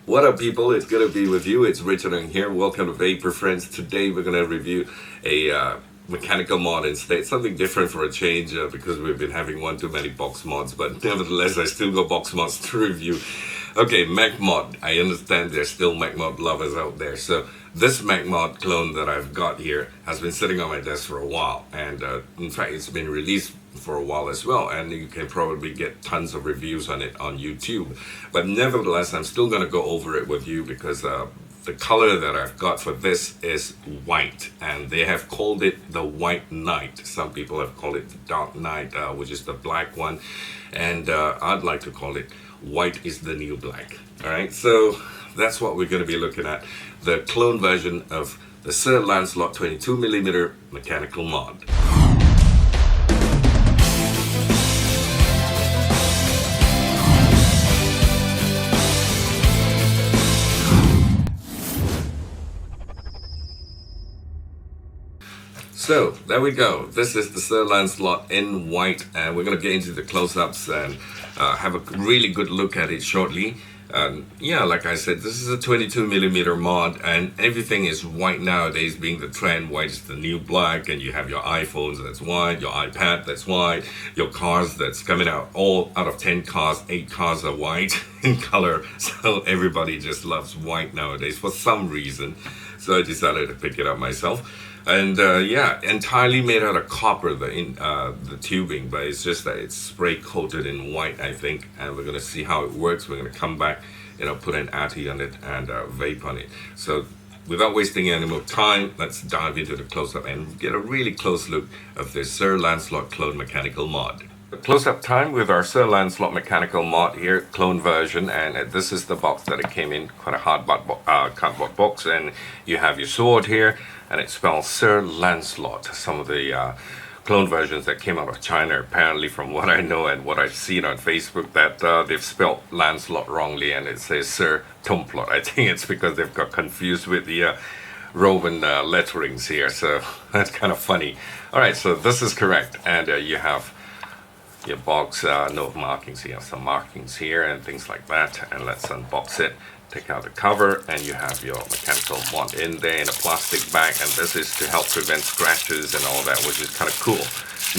What up, people? It's good to be with you. It's Richard in here. Welcome to Vapor Friends. Today we're going to review a mechanical mod instead. Something different for a change because we've been having one too many box mods. But nevertheless, I still got box mods to review. Okay, mech mod. I understand there's still mech mod lovers out there. So this mech mod clone that I've got here has been sitting on my desk for a while. And in fact, it's been released for a while as well, and you can probably get tons of reviews on it on YouTube. But nevertheless, I'm still going to go over it with you because the color that I've got for this is white, and they have called it the White Knight. Some people have called it the Dark Knight, which is the black one, and I'd like to call it White is the New Black. All right, so that's what we're going to be looking at, the clone version of the Sir Lancelot 22mm mechanical mod. So there we go. This is the Sir Lancelot in white, and we're going to get into the close-ups and have a really good look at it shortly. Yeah, like I said, this is a 22mm mod, and everything is white nowadays, being the trend. White is the new black, and you have your iPhones that's white, your iPad that's white, your cars that's coming out. All out of 10 cars, 8 cars are white in color. So everybody just loves white nowadays for some reason. So I decided to pick it up myself. And yeah, entirely made out of copper, the tubing, but it's just that it's spray coated in white, I think, and we're going to see how it works. We're going to come back, put an atty on it and vape on it. So without wasting any more time, let's dive into the close-up and get a really close look of this Sir Lancelot clone mechanical mod. Close-up time with our Sir Lancelot mechanical mod here, clone version, and this is the box that it came in, quite a hard cardboard box, and you have your sword here, and it spells Sir Lancelot. Some of the clone versions that came out of China, apparently from what I know and what I've seen on Facebook, that they've spelled Lancelot wrongly, and it says Sir Tomplot. I think it's because they've got confused with the Roman letterings here, so that's kind of funny. Alright, so this is correct, and you have your box, no markings here, some markings here and things like that. And let's unbox it, take out the cover, and you have your mechanical mod in there in a plastic bag, and this is to help prevent scratches and all that, which is kind of cool.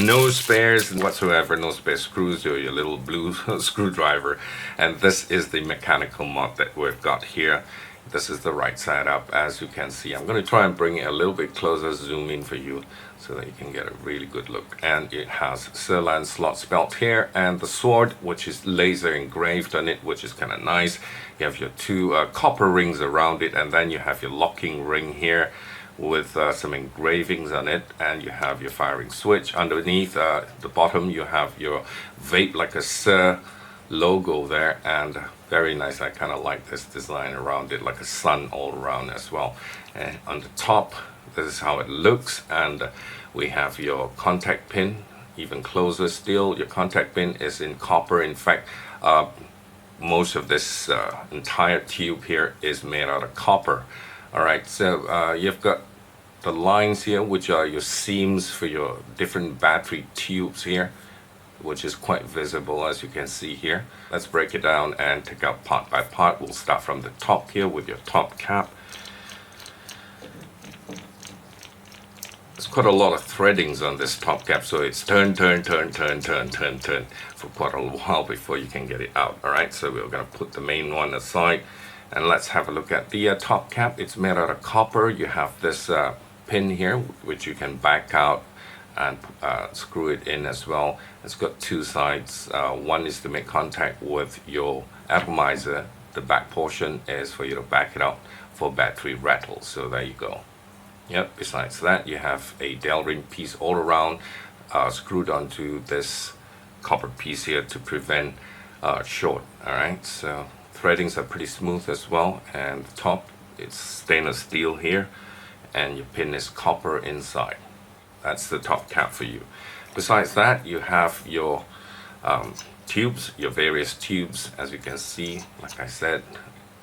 No spares whatsoever, no spare screws or your little blue screwdriver. And this is the mechanical mod that we've got here. This is the right side up, as you can see. I'm going to try and bring it a little bit closer, zoom in for you so that you can get a really good look. And it has Sir Lancelot spelled here, and the sword, which is laser engraved on it, which is kind of nice. You have your two copper rings around it, and then you have your locking ring here with some engravings on it, and you have your firing switch. Underneath the bottom, you have your vape like a Sir logo there, and very nice. I kind of like this design around it, like a sun all around as well. And on the top, this is how it looks, and we have your contact pin, even closer still. Your contact pin is in copper. In fact, most of this entire tube here is made out of copper. Alright, so you've got the lines here, which are your seams for your different battery tubes here, which is quite visible, as you can see here. Let's break it down and take out part by part. We'll start from the top here with your top cap. There's quite a lot of threadings on this top cap, so it's turn for quite a while before you can get it out. Alright, so we're going to put the main one aside, and let's have a look at the top cap. It's made out of copper. You have this pin here, which you can back out and screw it in as well. It's got two sides. One is to make contact with your atomizer. The back portion is for you to back it up for battery rattle. So there you go. Yep, besides that, you have a Delrin piece all around screwed onto this copper piece here to prevent short. Alright, so threadings are pretty smooth as well, and the top, it's stainless steel here, and your pin is copper inside. That's the top cap for you. Besides that, you have your tubes, your various tubes, as you can see. Like I said,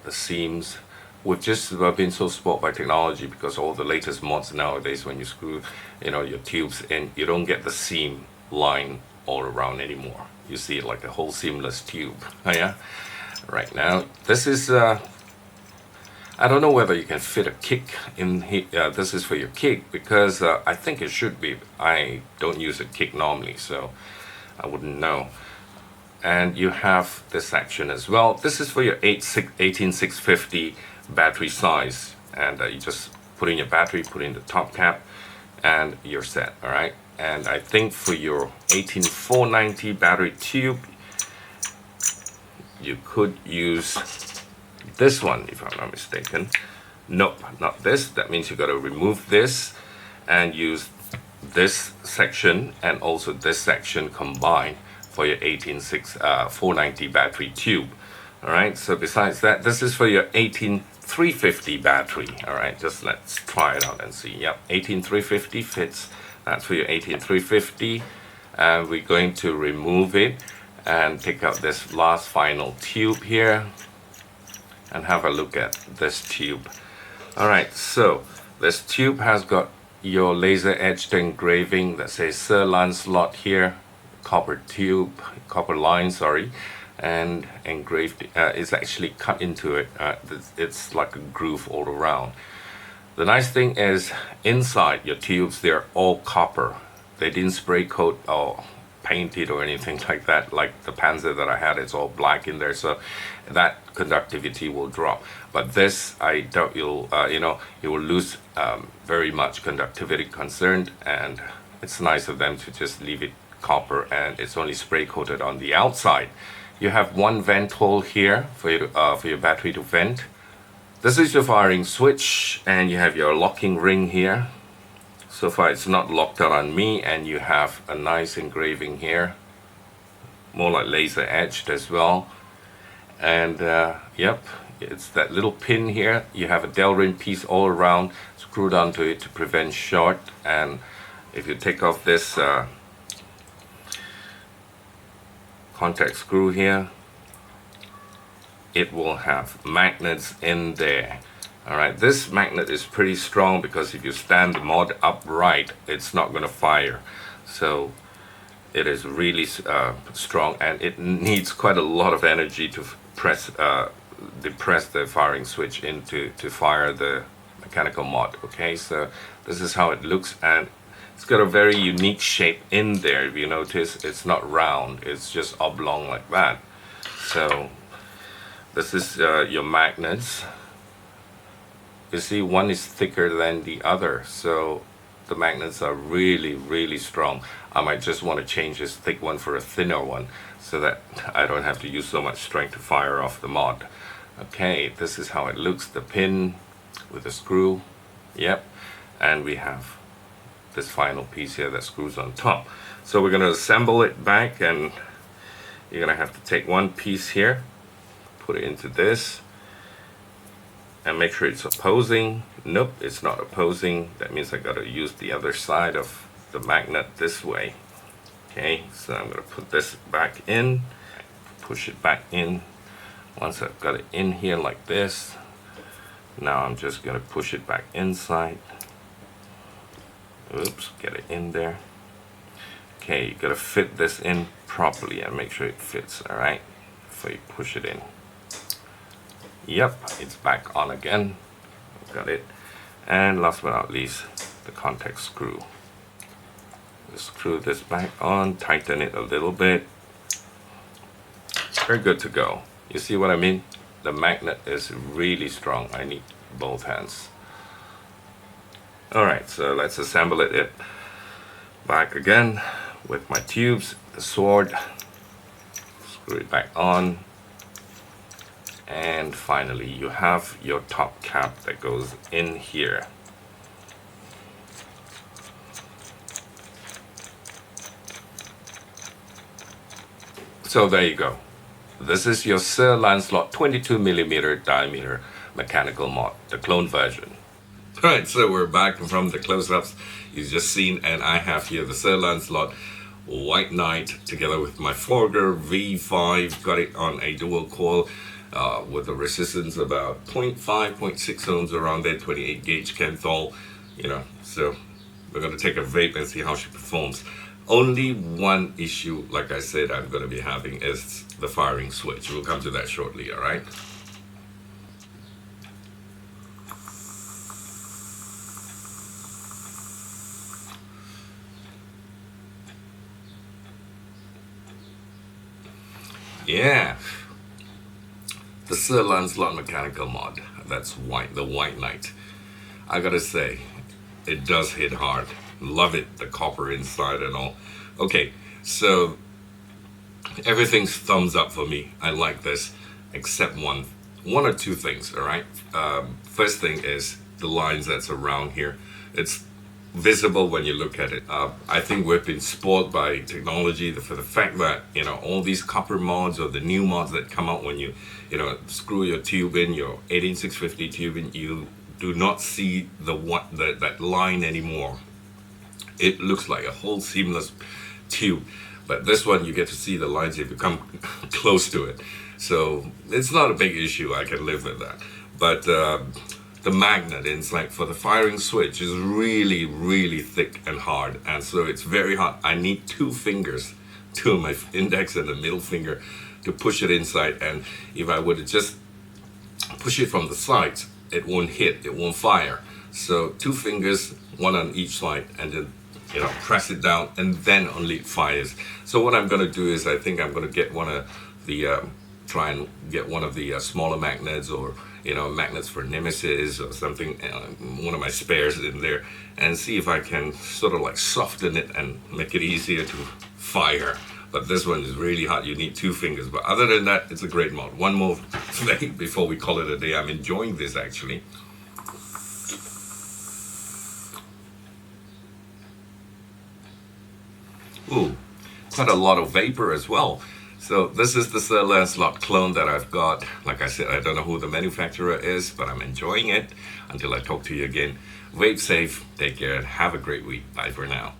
the seams. We've just been so spoiled by technology, because all the latest mods nowadays, when you screw your tubes in, you don't get the seam line all around anymore. You see it like a whole seamless tube. Oh yeah. Right now, this is I don't know whether you can fit a kick in here. This is for your kick, because I think it should be. I don't use a kick normally, so I wouldn't know. And you have this section as well. This is for your 18650 battery size, and you just put in your battery, put in the top cap, and you're set. All right. And I think for your 18490 battery tube, you could use this one, if I'm not mistaken. Nope, not this. That means you got to remove this and use this section and also this section combined for your 18490 battery tube. All right, so besides that, this is for your 18350 battery. All right, just let's try it out and see. Yep, 18350 fits. That's for your 18350. And we're going to remove it and take out this last final tube here and have a look at this tube. All right, so this tube has got your laser etched engraving that says Sir Lancelot here, copper tube, copper line, sorry, and engraved. It's actually cut into it. It's like a groove all around. The nice thing is inside your tubes, they're all copper. They didn't spray coat or paint it or anything like that. Like the Panzer that I had, it's all black in there, so that conductivity will drop. But this, I doubt you'll, you will lose very much conductivity concerned, and it's nice of them to just leave it copper, and it's only spray coated on the outside. You have one vent hole here for your battery to vent. This is your firing switch, and you have your locking ring here. So far it's not locked out on me, and you have a nice engraving here, more like laser etched as well. And yep, it's that little pin here. You have a Delrin piece all around screwed onto it to prevent short. And if you take off this contact screw here, it will have magnets in there. Alright, this magnet is pretty strong because if you stand the mod upright, it's not going to fire. So it is really strong, and it needs quite a lot of energy to depress the firing switch to fire the mechanical mod. Okay, so this is how it looks, and it's got a very unique shape in there. If you notice, it's not round, it's just oblong like that. So this is your magnets. You see, one is thicker than the other, so the magnets are really, really strong. I might just want to change this thick one for a thinner one so that I don't have to use so much strength to fire off the mod. Okay, this is how it looks, the pin with the screw. Yep, and we have this final piece here that screws on top. So we're going to assemble it back, and you're going to have to take one piece here, put it into this, and make sure it's opposing. Nope, it's not opposing. That means I got to use the other side of the magnet this way. Okay, so I'm going to put this back in, push it back in. Once I've got it in here like this, now I'm just going to push it back inside. Oops, get it in there. Okay, you got to fit this in properly and make sure it fits, alright, before you push it in. Yep, it's back on again. Got it. And last but not least, the contact screw. Screw this back on, tighten it a little bit. Very good to go. You see what I mean? The magnet is really strong. I need both hands. Alright, so let's assemble it back again with my tubes, the sword. Screw it back on. And finally, you have your top cap that goes in here. So there you go. This is your Sir Lancelot 22mm diameter mechanical mod, the clone version. Alright, so we're back from the close-ups you've just seen, and I have here the Sir Lancelot White Knight together with my Forger V5. Got it on a dual coil with a resistance about 0.5, 0.6 ohms around there, 28 gauge Kenthal, so we're going to take a vape and see how she performs. Only one issue, like I said, I'm going to be having is the firing switch. We'll come to that shortly, alright? Yeah, the Sir Lancelot mechanical mod. That's white, the White Knight. I gotta say, it does hit hard. Love it, the copper inside and all. Okay, so everything's thumbs up for me. I like this, except one or two things. All right. First thing is the lines that's around here. It's visible when you look at it. I think we've been spoiled by technology for the fact that all these copper mods or the new mods that come out when you screw your tube in, your 18650 tube in, you do not see that line anymore. It looks like a whole seamless tube, but this one you get to see the lines if you come close to it. So it's not a big issue. I can live with that. But the magnet inside for the firing switch is really, really thick and hard, and so it's very hard. I need two fingers, two of my index and the middle finger, to push it inside. And if I were to just push it from the sides, it won't hit, it won't fire. So two fingers, one on each side, and then press it down, and then only it fires. So what I'm going to do is I think I'm going to get one of the try and get one of the smaller magnets, or magnets for Nemesis or something, one of my spares in there, and see if I can sort of like soften it and make it easier to fire. But this one is really hot. You need two fingers. But other than that, it's a great mod. One more thing before we call it a day. I'm enjoying this actually. Ooh, quite a lot of vapor as well. So this is the Sir Lancelot clone that I've got. Like I said, I don't know who the manufacturer is, but I'm enjoying it. Until I talk to you again, vape safe, take care, and have a great week. Bye for now.